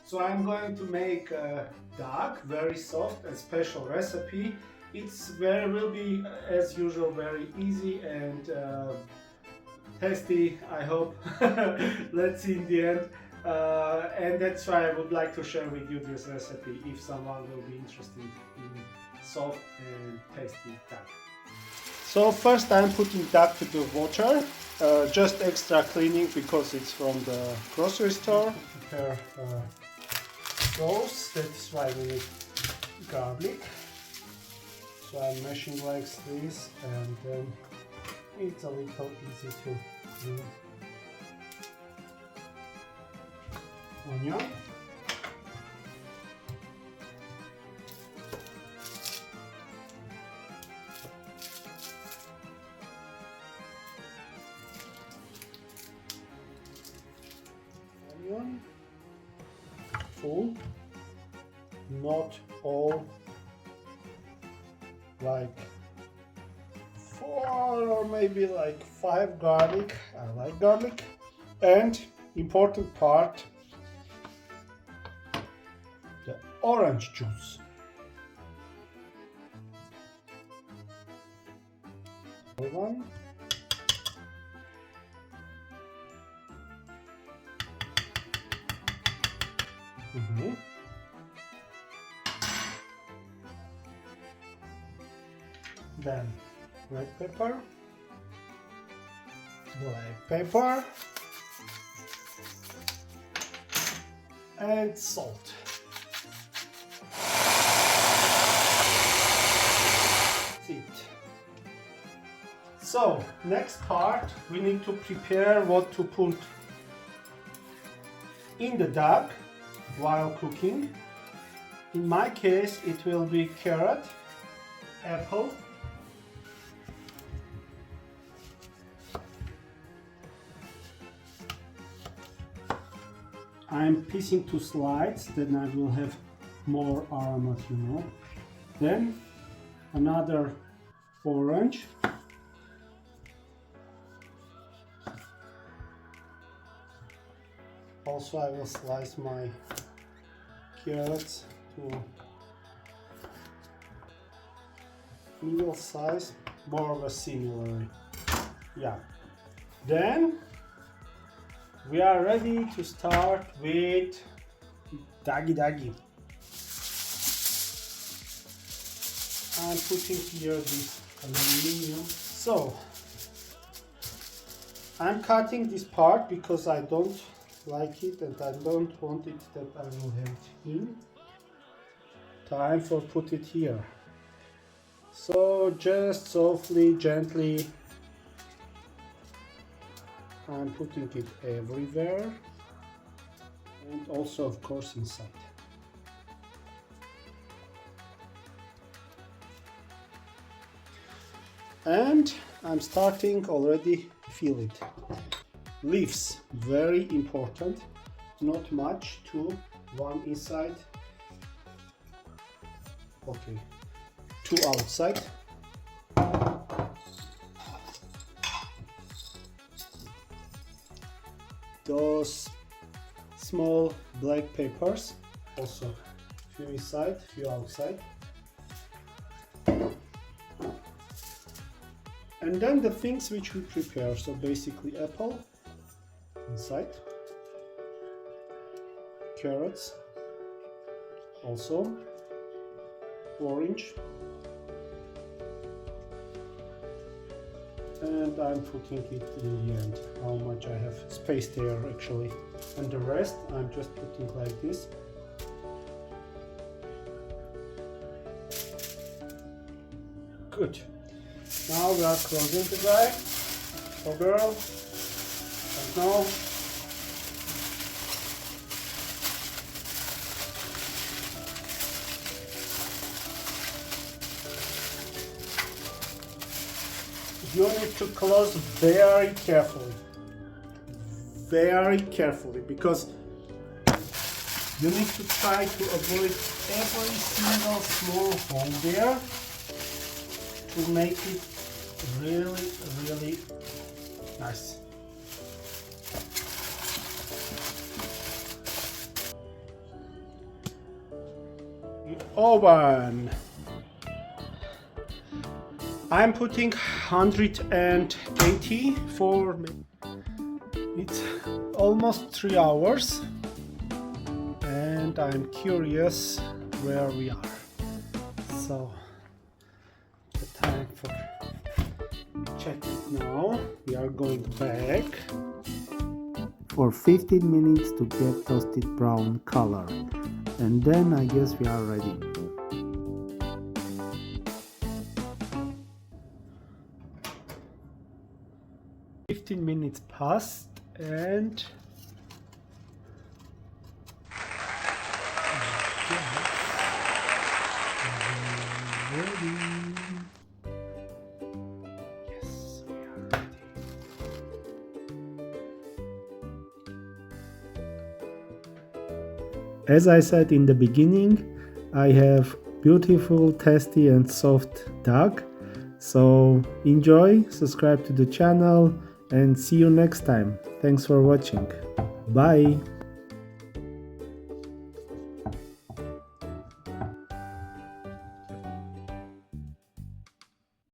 So I'm going to make a duck, very soft, a special recipe. Will be as usual very easy and tasty, I hope. Let's see in the end. And that's why I would like to share with you this recipe if someone will be interested in soft and tasty duck. So first I'm putting duck to the water, just extra cleaning because it's from the grocery store. Prepare sauce, that's why we need garlic. So I'm mashing like this, and then it's a little easy to do. Onion. Onion. Full. Not all. Like 4 or maybe like 5 garlic. I like garlic. And important part, the orange juice. One. Then red pepper, black pepper, and salt. That's it. So next part, we need to prepare what to put in the duck while cooking. In my case, it will be carrot, apple, I'm piecing 2 slices, then I will have more aroma, you know. Then another orange. Also I will slice my carrots to middle size, more of a similar. Yeah. Then we are ready to start with dagi. I'm putting here this aluminum. So I'm cutting this part because I don't like it and I don't want it that I will have it in. Time for put it here. So just softly, gently, I'm putting it everywhere and also of course inside. And I'm starting already feel it. Leaves, very important, not much, 2, 1 inside, okay, 2 outside. Those small black peppers, also few inside, few outside. And then the things which we prepare, so basically apple inside, carrots, also orange, and I'm putting it in the end, how much I have space there actually, and the rest I'm just putting like this. Good. Now we are closing the guy or girl, and now you need to close very carefully, because you need to try to avoid every single small hole there to make it really nice. Oven. I'm putting 180 for it's almost 3 hours, and I'm curious where we are. So the time for check it now. We are going back for 15 minutes to get toasted brown color, and then I guess we are ready. Minutes passed, and ready. Yes, we are ready. As I said in the beginning, I have beautiful, tasty and soft duck. So enjoy, subscribe to the channel, and see you next time. Thanks for watching. Bye.